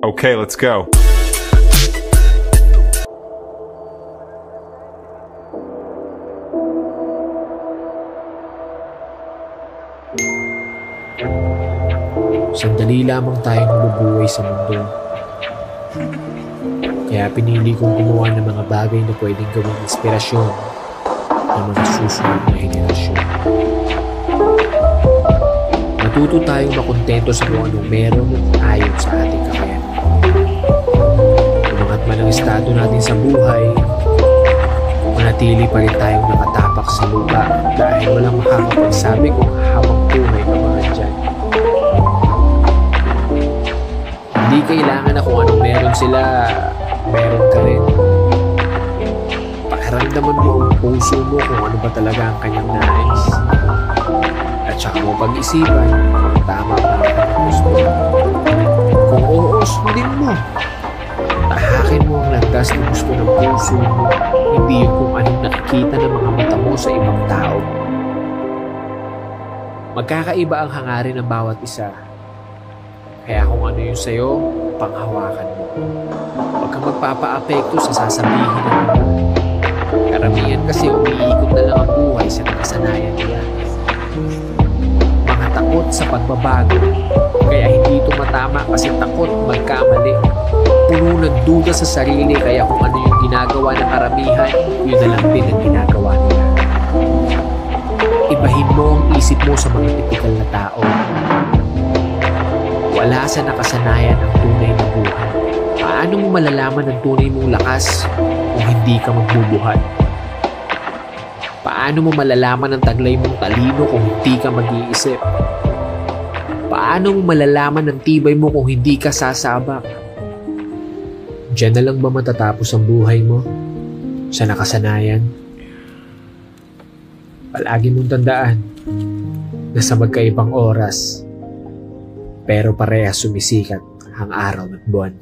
Okay, let's go. Sandali lamang tayong nabubuhay sa mundo. Kaya pinili kong gumawa ng mga bagay na pwedeng gawing inspirasyon ng mga susunod na henerasyon. Matuto tayong makontento sa kung anong meron at ayon sa ating kakayanan. Umangat man ang estado natin sa buhay, manatili pa rin tayong nakatapak sa lupa dahil walang makakapagsabi kung habang buhay ka mga dyan. Hindi kailangan na kung anong meron sila, meron ka rin. Pakiramdaman mo ang puso mo kung ano ba talaga ang kanyang nais. At saka mo pag-isipan kung tama ba ang kanyang gusto. Kung oo, sundin mo. Tahakin mo ang landas na gusto ng puso mo, hindi yung kung anong nakikita ng mga mata mo sa ibang tao. Magkakaiba ang hangarin ng bawat isa. Kaya kung ano yung sa'yo, panghawakan mo. Huwag kang magpapa-apekto sa sasabihin ng iba. Karamihan kasi umiikot na lang ang buhay sa nakasanayan nila. Mga takot sa pagbabago, kaya hindi tumatama kasi takot magkamali. Puno ng duda sa sarili, kaya kung ano yung ginagawa ng karamihan, yun na lang din ang ginagawa nila. Ibahin mo ang isip mo sa mga tipikal na tao. Wala sa nakasanayan ang tunay na buhay. Paano mo malalaman ang tunay mong lakas kung hindi ka magbubuhat? Paano mo malalaman ang taglay mong talino kung hindi ka mag-iisip? Paano mo malalaman ang tibay mo kung hindi ka sasabak? Diyan na lang ba matatapos ang buhay mo? Sa nakasanayan? Palagi mong tandaan na sa magkaibang oras, pero parehas sumisikat ang araw at buwan.